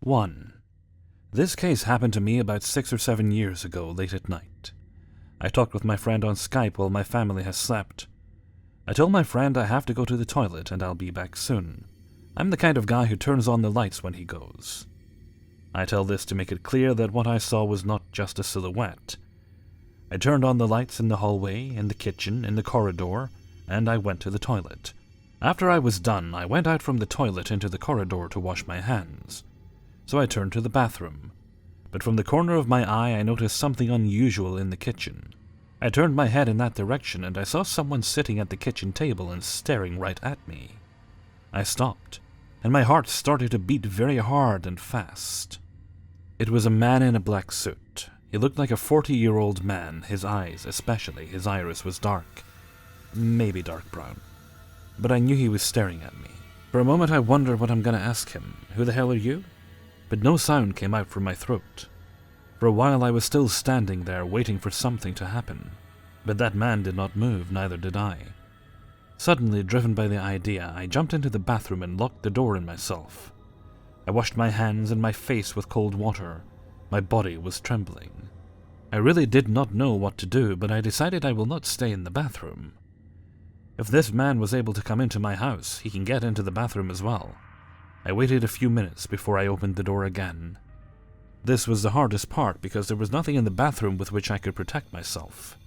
1. This case happened to me about 6 or 7 years ago, late at night. I talked with my friend on Skype while my family has slept. I told my friend I have to go to the toilet and I'll be back soon. I'm the kind of guy who turns on the lights when he goes. I tell this to make it clear that what I saw was not just a silhouette. I turned on the lights in the hallway, in the kitchen, in the corridor, and I went to the toilet. After I was done, I went out from the toilet into the corridor to wash my hands. So I turned to the bathroom. But from the corner of my eye, I noticed something unusual in the kitchen. I turned my head in that direction and I saw someone sitting at the kitchen table and staring right at me. I stopped, and my heart started to beat very hard and fast. It was a man in a black suit. He looked like a 40-year-old man. His eyes, especially, his iris was dark. Maybe dark brown. But I knew he was staring at me. For a moment I wondered what I'm going to ask him. Who the hell are you? But no sound came out from my throat. For a while I was still standing there waiting for something to happen. But that man did not move, neither did I. Suddenly, driven by the idea, I jumped into the bathroom and locked the door in myself. I washed my hands and my face with cold water. My body was trembling. I really did not know what to do, but I decided I will not stay in the bathroom. If this man was able to come into my house, he can get into the bathroom as well. I waited a few minutes before I opened the door again. This was the hardest part because there was nothing in the bathroom with which I could protect myself,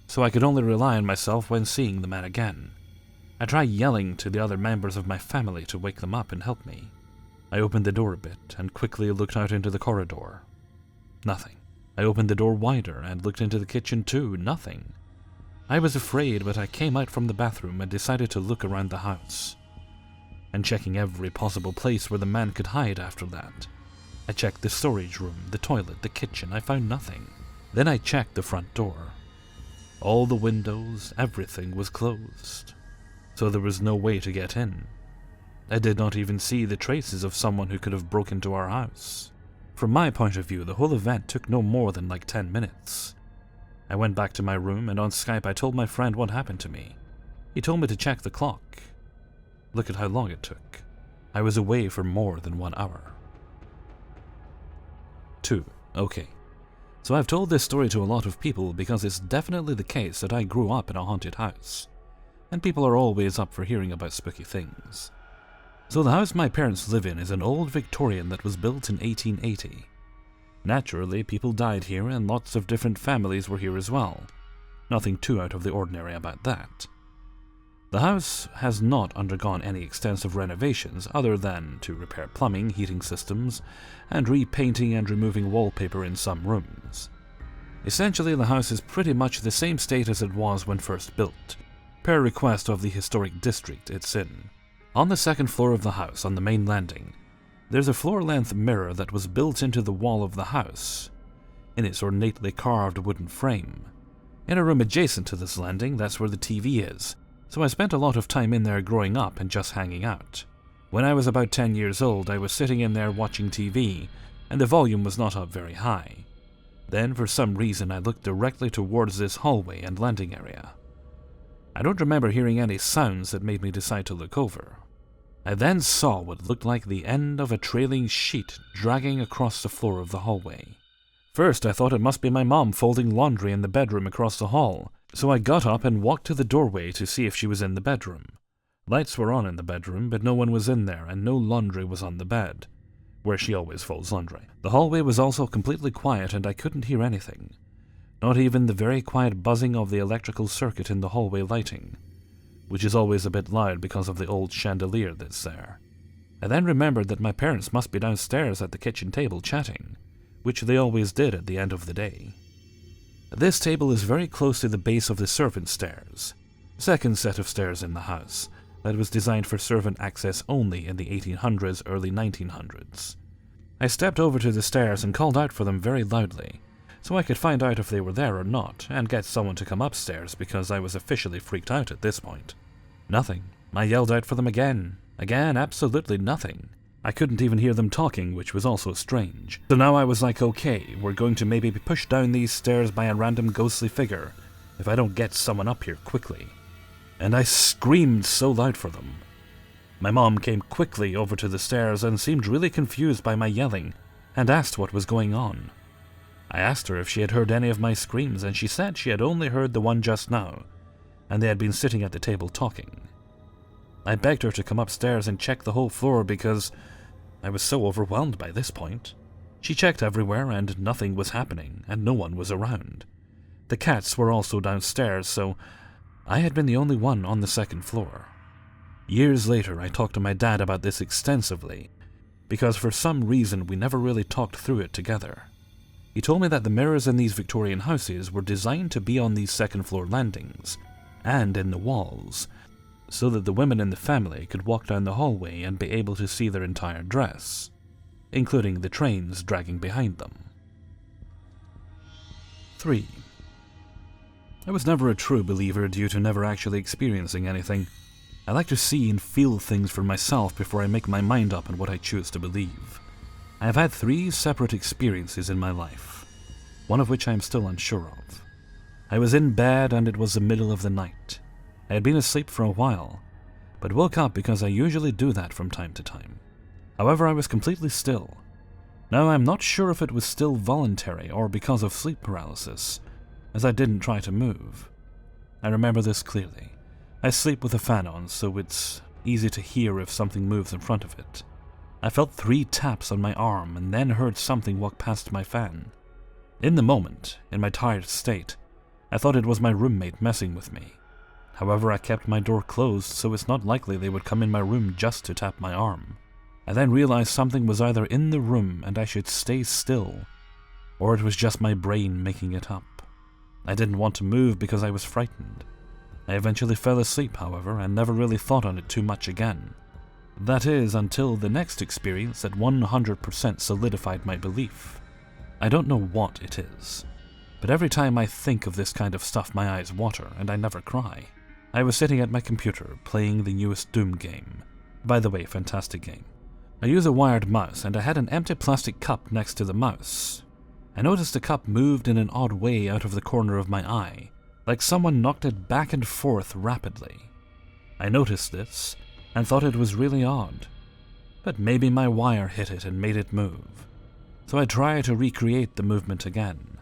so I could only rely on myself when seeing the man again. I tried yelling to the other members of my family to wake them up and help me. I opened the door a bit and quickly looked out into the corridor. Nothing. I opened the door wider and looked into the kitchen too. Nothing. I was afraid, but I came out from the bathroom and decided to look around the house. And checking every possible place where the man could hide after that. I checked the storage room, the toilet, the kitchen. I found nothing. Then I checked the front door. All the windows, everything was closed. So there was no way to get in. I did not even see the traces of someone who could have broken into our house. From my point of view, the whole event took no more than like 10 minutes. I went back to my room, and on Skype I told my friend what happened to me. He told me to check the clock. Look at how long it took. I was away for more than 1 hour. 2. Okay. So I've told this story to a lot of people because it's definitely the case that I grew up in a haunted house. And people are always up for hearing about spooky things. So the house my parents live in is an old Victorian that was built in 1880. Naturally, people died here and lots of different families were here as well. Nothing too out of the ordinary about that. The house has not undergone any extensive renovations other than to repair plumbing, heating systems, and repainting and removing wallpaper in some rooms. Essentially, the house is pretty much the same state as it was when first built, per request of the historic district it's in. On the second floor of the house, on the main landing, there's a floor-length mirror that was built into the wall of the house, in its ornately carved wooden frame. In a room adjacent to this landing, that's where the TV is, so I spent a lot of time in there growing up and just hanging out. When I was about 10 years old, I was sitting in there watching TV, and the volume was not up very high. Then, for some reason, I looked directly towards this hallway and landing area. I don't remember hearing any sounds that made me decide to look over. I then saw what looked like the end of a trailing sheet dragging across the floor of the hallway. First, I thought it must be my mom folding laundry in the bedroom across the hall, so I got up and walked to the doorway to see if she was in the bedroom. Lights were on in the bedroom, but no one was in there, and no laundry was on the bed, where she always folds laundry. The hallway was also completely quiet, and I couldn't hear anything. Not even the very quiet buzzing of the electrical circuit in the hallway lighting, which is always a bit loud because of the old chandelier that's there. I then remembered that my parents must be downstairs at the kitchen table chatting, which they always did at the end of the day. This table is very close to the base of the servant stairs, second set of stairs in the house, that was designed for servant access only in the 1800s, early 1900s. I stepped over to the stairs and called out for them very loudly, so I could find out if they were there or not, and get someone to come upstairs because I was officially freaked out at this point. Nothing. I yelled out for them again. Again, absolutely nothing. I couldn't even hear them talking, which was also strange. So now I was like, okay, we're going to maybe be pushed down these stairs by a random ghostly figure, if I don't get someone up here quickly. And I screamed so loud for them. My mom came quickly over to the stairs and seemed really confused by my yelling and asked what was going on. I asked her if she had heard any of my screams, and she said she had only heard the one just now, and they had been sitting at the table talking. I begged her to come upstairs and check the whole floor because I was so overwhelmed by this point. She checked everywhere and nothing was happening, and no one was around. The cats were also downstairs, so I had been the only one on the second floor. Years later, I talked to my dad about this extensively, because for some reason we never really talked through it together. He told me that the mirrors in these Victorian houses were designed to be on these second-floor landings, and in the walls, so that the women in the family could walk down the hallway and be able to see their entire dress, including the trains dragging behind them. 3. I was never a true believer due to never actually experiencing anything. I like to see and feel things for myself before I make my mind up on what I choose to believe. I have had 3 separate experiences in my life, one of which I am still unsure of. I was in bed and it was the middle of the night. I had been asleep for a while, but woke up because I usually do that from time to time. However, I was completely still. Now, I'm not sure if it was still voluntary or because of sleep paralysis, as I didn't try to move. I remember this clearly. I sleep with a fan on, so it's easy to hear if something moves in front of it. I felt 3 taps on my arm and then heard something walk past my fan. In the moment, in my tired state, I thought it was my roommate messing with me. However, I kept my door closed, so it's not likely they would come in my room just to tap my arm. I then realized something was either in the room and I should stay still, or it was just my brain making it up. I didn't want to move because I was frightened. I eventually fell asleep, however, and never really thought on it too much again. That is, until the next experience that 100% solidified my belief. I don't know what it is, but every time I think of this kind of stuff my eyes water and I never cry. I was sitting at my computer playing the newest Doom game. By the way, fantastic game. I use a wired mouse and I had an empty plastic cup next to the mouse. I noticed the cup moved in an odd way out of the corner of my eye, like someone knocked it back and forth rapidly. I noticed this and thought it was really odd, but maybe my wire hit it and made it move. So I tried to recreate the movement again.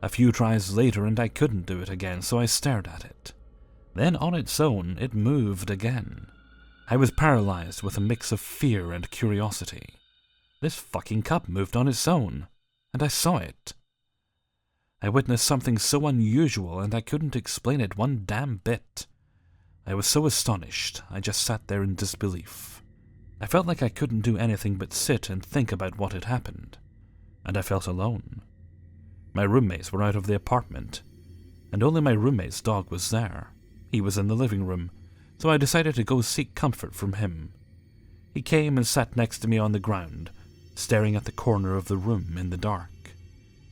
A few tries later and I couldn't do it again, so I stared at it. Then on its own, it moved again. I was paralyzed with a mix of fear and curiosity. This fucking cup moved on its own, and I saw it. I witnessed something so unusual and I couldn't explain it one damn bit. I was so astonished, I just sat there in disbelief. I felt like I couldn't do anything but sit and think about what had happened, and I felt alone. My roommates were out of the apartment, and only my roommate's dog was there. He was in the living room, so I decided to go seek comfort from him. He came and sat next to me on the ground, staring at the corner of the room in the dark.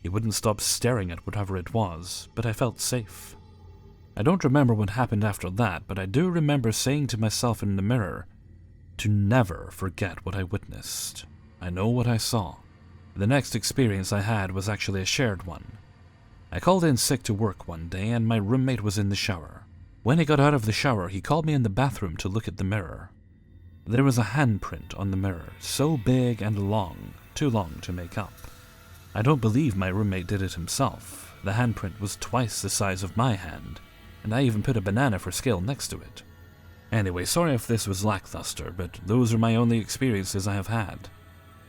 He wouldn't stop staring at whatever it was, but I felt safe. I don't remember what happened after that, but I do remember saying to myself in the mirror to never forget what I witnessed. I know what I saw. The next experience I had was actually a shared one. I called in sick to work one day and my roommate was in the shower. When he got out of the shower, he called me in the bathroom to look at the mirror. There was a handprint on the mirror, so big and long, too long to make up. I don't believe my roommate did it himself. The handprint was twice the size of my hand, and I even put a banana for scale next to it. Anyway, sorry if this was lackluster, but those are my only experiences I have had.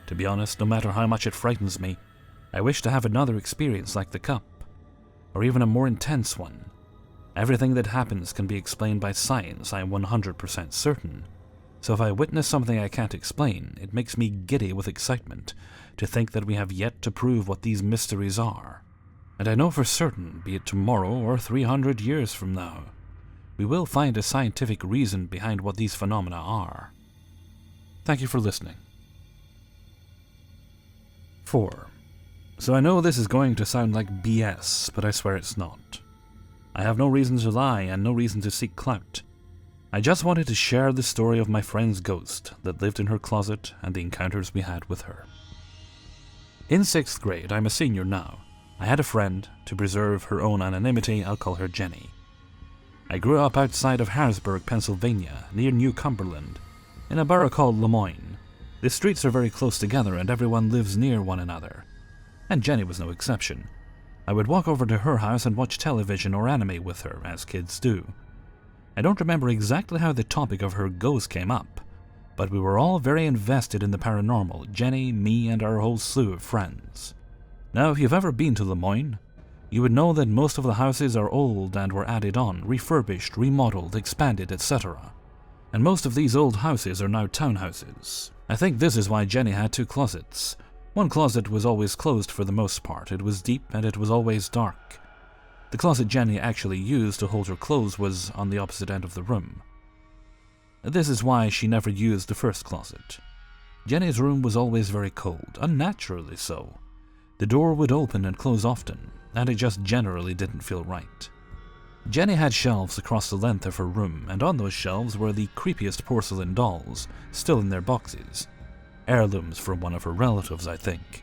To be honest, no matter how much it frightens me, I wish to have another experience like the cup, or even a more intense one. Everything that happens can be explained by science, I am 100% certain. So if I witness something I can't explain, it makes me giddy with excitement to think that we have yet to prove what these mysteries are. And I know for certain, be it tomorrow or 300 years from now, we will find a scientific reason behind what these phenomena are. Thank you for listening. 4. So I know this is going to sound like BS, but I swear it's not. I have no reason to lie and no reason to seek clout. I just wanted to share the story of my friend's ghost that lived in her closet and the encounters we had with her. In 6th grade, I'm a senior now. I had a friend. To preserve her own anonymity, I'll call her Jenny. I grew up outside of Harrisburg, Pennsylvania, near New Cumberland, In a borough called Lemoyne, the streets are very close together and everyone lives near one another. And Jenny was no exception. I would walk over to her house and watch television or anime with her, as kids do. I don't remember exactly how the topic of her ghost came up, but we were all very invested in the paranormal, Jenny, me, and our whole slew of friends. Now, if you've ever been to Lemoyne, you would know that most of the houses are old and were added on, refurbished, remodeled, expanded, etc. And most of these old houses are now townhouses. I think this is why Jenny had 2 closets. One closet was always closed for the most part. It was deep and it was always dark. The closet Jenny actually used to hold her clothes was on the opposite end of the room. This is why she never used the first closet. Jenny's room was always very cold, unnaturally so. The door would open and close often, and it just generally didn't feel right. Jenny had shelves across the length of her room, and on those shelves were the creepiest porcelain dolls, still in their boxes. Heirlooms from one of her relatives, I think.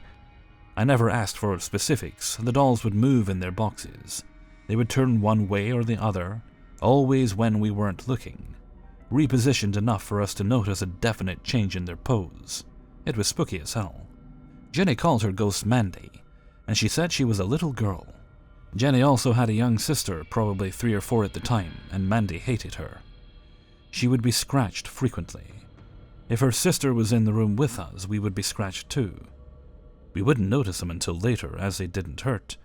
I never asked for specifics. The dolls would move in their boxes. They would turn one way or the other, always when we weren't looking. Repositioned enough for us to notice a definite change in their pose. It was spooky as hell. Jenny called her ghost Mandy, and she said she was a little girl. Jenny also had a young sister, probably 3 or 4 at the time, and Mandy hated her. She would be scratched frequently. If her sister was in the room with us, we would be scratched too. We wouldn't notice them until later, as they didn't hurt,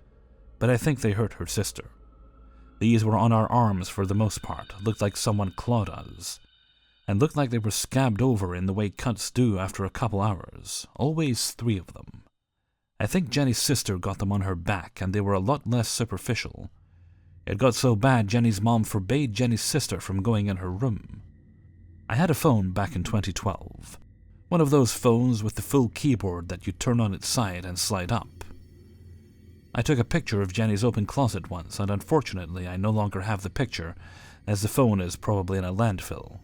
but I think they hurt her sister. These were on our arms for the most part, looked like someone clawed us, and looked like they were scabbed over in the way cuts do after a couple hours, always 3 of them. I think Jenny's sister got them on her back, and they were a lot less superficial. It got so bad Jenny's mom forbade Jenny's sister from going in her room. I had a phone back in 2012. One of those phones with the full keyboard that you turn on its side and slide up. I took a picture of Jenny's open closet once, and unfortunately I no longer have the picture, as the phone is probably in a landfill.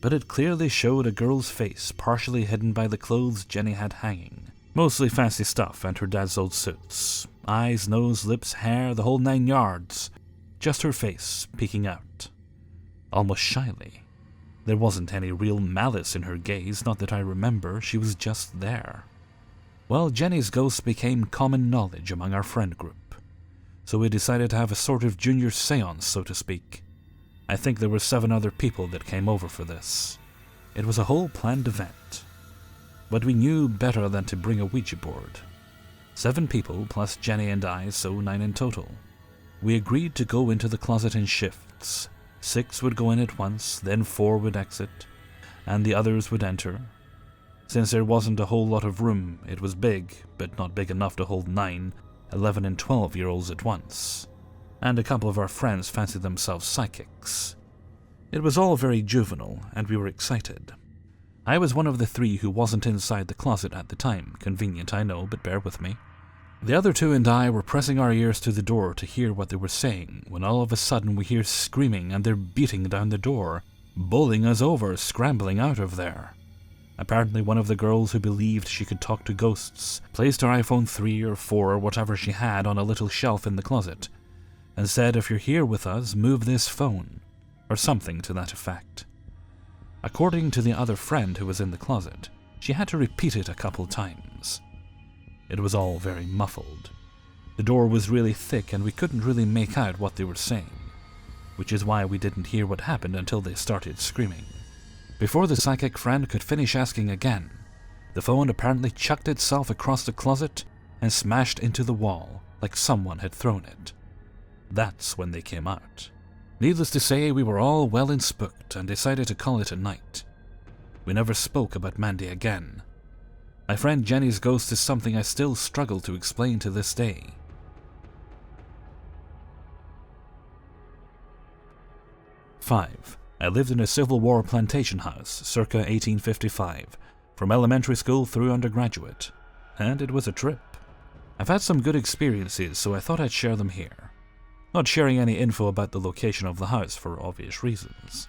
But it clearly showed a girl's face, partially hidden by the clothes Jenny had hanging. Mostly fancy stuff and her dad's old suits. Eyes, nose, lips, hair, the whole 9 yards. Just her face, peeking out. Almost shyly. There wasn't any real malice in her gaze, not that I remember, she was just there. Well, Jenny's ghost became common knowledge among our friend group. So we decided to have a sort of junior seance, so to speak. I think there were 7 other people that came over for this. It was a whole planned event. But we knew better than to bring a Ouija board. 7 people plus Jenny and I, so 9 in total. We agreed to go into the closet in shifts. 6 would go in at once, then 4 would exit, and the others would enter. Since there wasn't a whole lot of room, it was big, but not big enough to hold 9, 11 and 12-year-olds at once. And a couple of our friends fancied themselves psychics. It was all very juvenile, and we were excited. I was one of the 3 who wasn't inside the closet at the time. Convenient, I know, but bear with me. The other 2 and I were pressing our ears to the door to hear what they were saying, when all of a sudden we hear screaming and they're beating down the door, bowling us over, scrambling out of there. Apparently one of the girls who believed she could talk to ghosts placed her iPhone 3 or 4 or whatever she had on a little shelf in the closet, and said, "If you're here with us, move this phone," or something to that effect. According to the other friend who was in the closet, she had to repeat it a couple times. It was all very muffled. The door was really thick and we couldn't really make out what they were saying, which is why we didn't hear what happened until they started screaming. Before the psychic friend could finish asking again, the phone apparently chucked itself across the closet and smashed into the wall like someone had thrown it. That's when they came out. Needless to say, we were all well and spooked and decided to call it a night. We never spoke about Mandy again. My friend Jenny's ghost is something I still struggle to explain to this day. 5. I lived in a Civil War plantation house, circa 1855, from elementary school through undergraduate, and it was a trip. I've had some good experiences, so I thought I'd share them here. Not sharing any info about the location of the house for obvious reasons.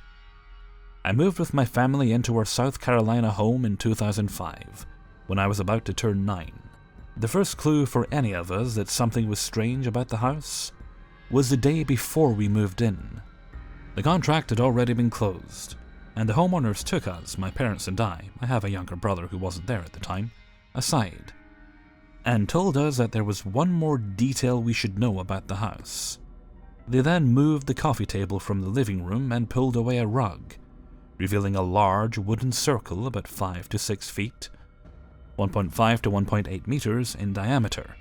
I moved with my family into our South Carolina home in 2005, when I was about to turn 9. The first clue for any of us that something was strange about the house was the day before we moved in. The contract had already been closed, and the homeowners took us, my parents and I have a younger brother who wasn't there at the time, aside, and told us that there was one more detail we should know about the house. They then moved the coffee table from the living room and pulled away a rug, revealing a large wooden circle about 5 to 6 feet, 1.5 to 1.8 meters in diameter.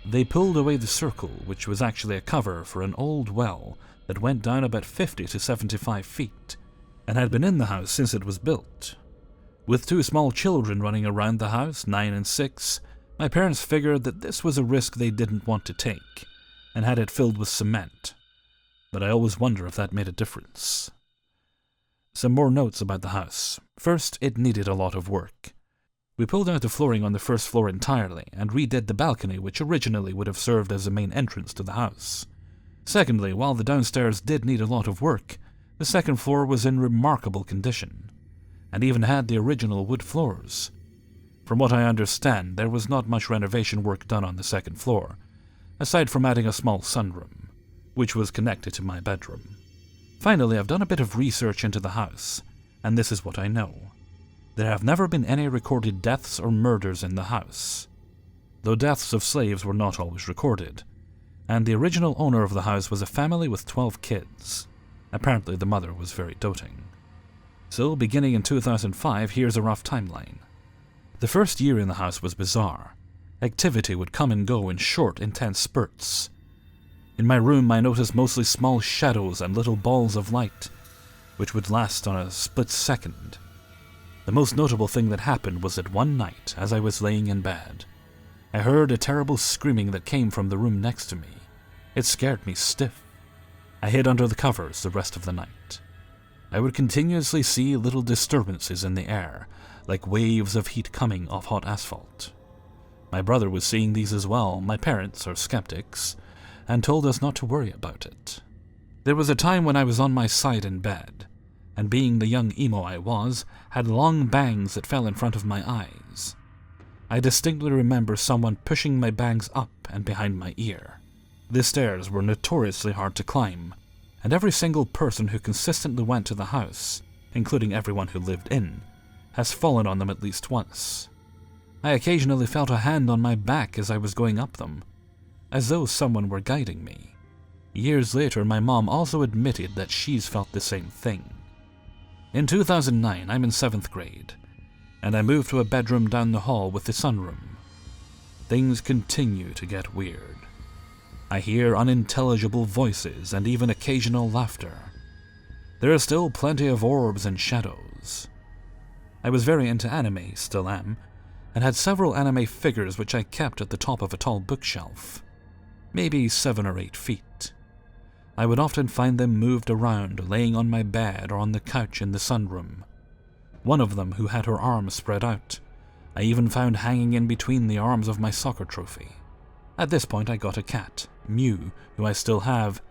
They pulled away the circle, which was actually a cover for an old well that went down about 50 to 75 feet, and had been in the house since it was built. With 2 small children running around the house, 9 and 6, my parents figured that this was a risk they didn't want to take, and had it filled with cement. But I always wonder if that made a difference. Some more notes about the house. First, it needed a lot of work. We pulled out the flooring on the first floor entirely, and redid the balcony which originally would have served as the main entrance to the house. Secondly, while the downstairs did need a lot of work, the second floor was in remarkable condition, and even had the original wood floors. From what I understand, there was not much renovation work done on the second floor, aside from adding a small sunroom, which was connected to my bedroom. Finally, I've done a bit of research into the house, and this is what I know. There have never been any recorded deaths or murders in the house, though deaths of slaves were not always recorded, and the original owner of the house was a family with 12 kids. Apparently the mother was very doting. So, beginning in 2005, here's a rough timeline. The first year in the house was bizarre. Activity would come and go in short, intense spurts. In my room, I noticed mostly small shadows and little balls of light, which would last on a split second. The most notable thing that happened was that one night, as I was laying in bed, I heard a terrible screaming that came from the room next to me. It scared me stiff. I hid under the covers the rest of the night. I would continuously see little disturbances in the air, like waves of heat coming off hot asphalt. My brother was seeing these as well. My parents are skeptics, and told us not to worry about it. There was a time when I was on my side in bed, and being the young emo I was, had long bangs that fell in front of my eyes. I distinctly remember someone pushing my bangs up and behind my ear. The stairs were notoriously hard to climb, and every single person who consistently went to the house, including everyone who lived in, has fallen on them at least once. I occasionally felt a hand on my back as I was going up them, as though someone were guiding me. Years later, my mom also admitted that she's felt the same thing. In 2009, I'm in 7th grade, and I moved to a bedroom down the hall with the sunroom. Things continue to get weird. I hear unintelligible voices and even occasional laughter. There are still plenty of orbs and shadows. I was very into anime, still am, and had several anime figures which I kept at the top of a tall bookshelf, maybe 7 or 8 feet. I would often find them moved around, laying on my bed or on the couch in the sunroom. One of them who had her arms spread out, I even found hanging in between the arms of my soccer trophy. At this point I got a cat, Mew, who I still have.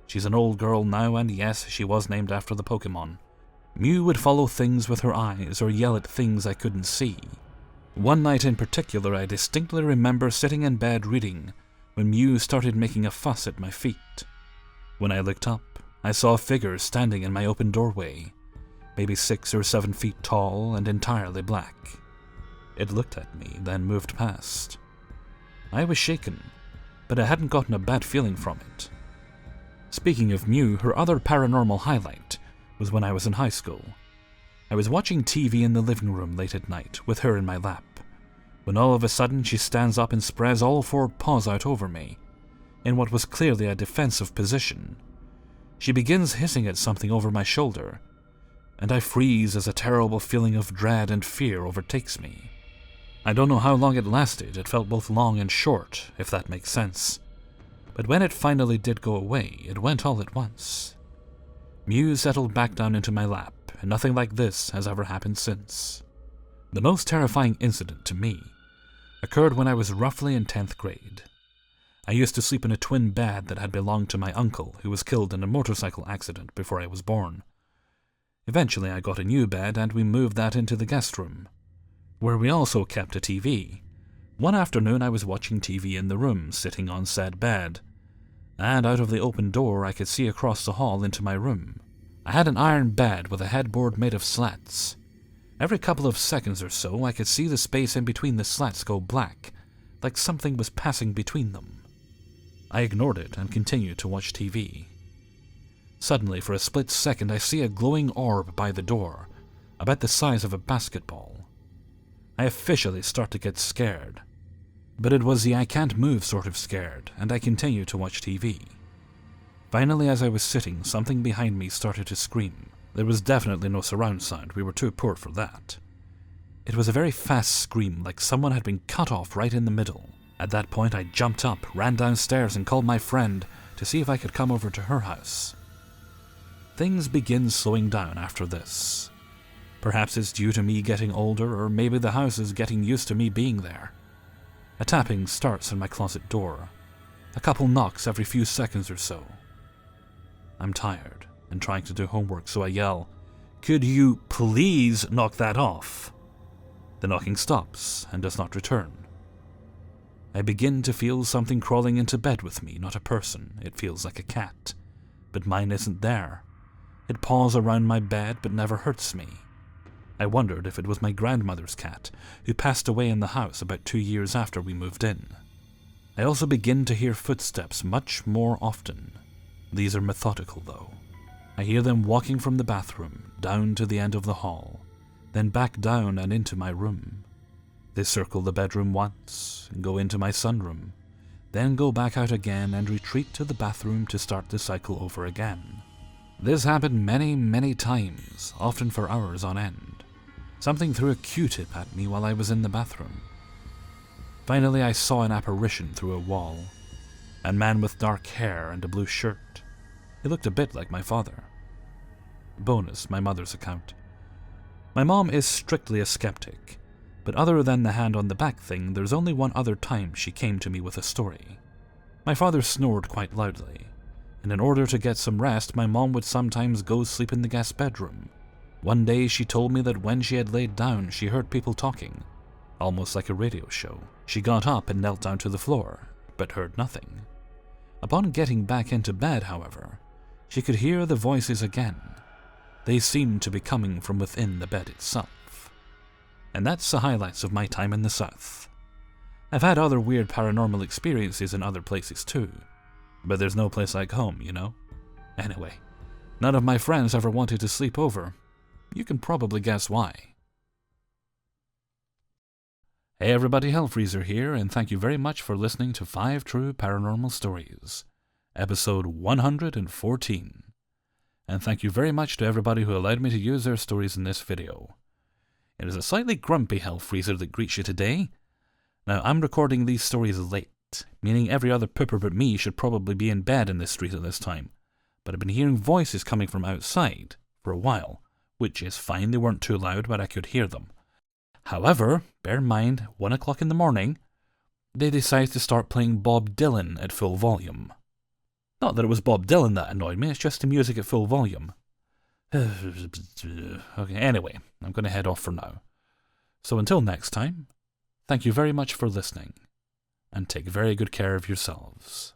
She's an old girl now, and yes, she was named after the Pokemon. Mew would follow things with her eyes or yell at things I couldn't see. One night in particular, I distinctly remember sitting in bed reading when Mew started making a fuss at my feet. When I looked up, I saw a figure standing in my open doorway, maybe 6 or 7 feet tall and entirely black. It looked at me, then moved past. I was shaken, but I hadn't gotten a bad feeling from it. Speaking of Mew, her other paranormal highlight was when I was in high school. I was watching TV in the living room late at night, with her in my lap, when all of a sudden she stands up and spreads all 4 paws out over me, in what was clearly a defensive position. She begins hissing at something over my shoulder, and I freeze as a terrible feeling of dread and fear overtakes me. I don't know how long it lasted. It felt both long and short, if that makes sense. But when it finally did go away, it went all at once. Mew settled back down into my lap, and nothing like this has ever happened since. The most terrifying incident to me occurred when I was roughly in 10th grade. I used to sleep in a twin bed that had belonged to my uncle, who was killed in a motorcycle accident before I was born. Eventually I got a new bed, and we moved that into the guest room, where we also kept a TV. One afternoon I was watching TV in the room, sitting on said bed, and out of the open door I could see across the hall into my room. I had an iron bed with a headboard made of slats. Every couple of seconds or so, I could see the space in between the slats go black, like something was passing between them. I ignored it and continued to watch TV. Suddenly, for a split second, I see a glowing orb by the door, about the size of a basketball. I officially start to get scared. But it was the I can't move sort of scared, and I continued to watch TV. Finally, as I was sitting, something behind me started to scream. There was definitely no surround sound, we were too poor for that. It was a very fast scream, like someone had been cut off right in the middle. At that point, I jumped up, ran downstairs, and called my friend to see if I could come over to her house. Things begin slowing down after this. Perhaps it's due to me getting older, or maybe the house is getting used to me being there. A tapping starts on my closet door. A couple knocks every few seconds or so. I'm tired and trying to do homework, so I yell, "Could you please knock that off?" The knocking stops and does not return. I begin to feel something crawling into bed with me, not a person. It feels like a cat. But mine isn't there. It paws around my bed but never hurts me. I wondered if it was my grandmother's cat, who passed away in the house about 2 years after we moved in. I also begin to hear footsteps much more often. These are methodical, though. I hear them walking from the bathroom, down to the end of the hall, then back down and into my room. They circle the bedroom once, go into my sunroom, then go back out again and retreat to the bathroom to start the cycle over again. This happened many, many times, often for hours on end. Something threw a Q-tip at me while I was in the bathroom. Finally, I saw an apparition through a wall. A man with dark hair and a blue shirt. He looked a bit like my father. Bonus, my mother's account. My mom is strictly a skeptic, but other than the hand on the back thing, there's only one other time she came to me with a story. My father snored quite loudly, and in order to get some rest, my mom would sometimes go sleep in the guest bedroom. One day she told me that when she had laid down, she heard people talking, almost like a radio show. She got up and knelt down to the floor, but heard nothing. Upon getting back into bed, however, she could hear the voices again. They seemed to be coming from within the bed itself. And that's the highlights of my time in the South. I've had other weird paranormal experiences in other places too, but there's no place like home, you know? Anyway, none of my friends ever wanted to sleep over. You can probably guess why. Hey everybody, Hellfreezer here, and thank you very much for listening to 5 True Paranormal Stories, episode 114. And thank you very much to everybody who allowed me to use their stories in this video. It is a slightly grumpy Hellfreezer that greets you today. Now, I'm recording these stories late, meaning every other pooper but me should probably be in bed in this street at this time. But I've been hearing voices coming from outside for a while, which is fine, they weren't too loud, but I could hear them. However, bear in mind, 1 o'clock in the morning, they decided to start playing Bob Dylan at full volume. Not that it was Bob Dylan that annoyed me, it's just the music at full volume. Okay, anyway, I'm going to head off for now. So until next time, thank you very much for listening, and take very good care of yourselves.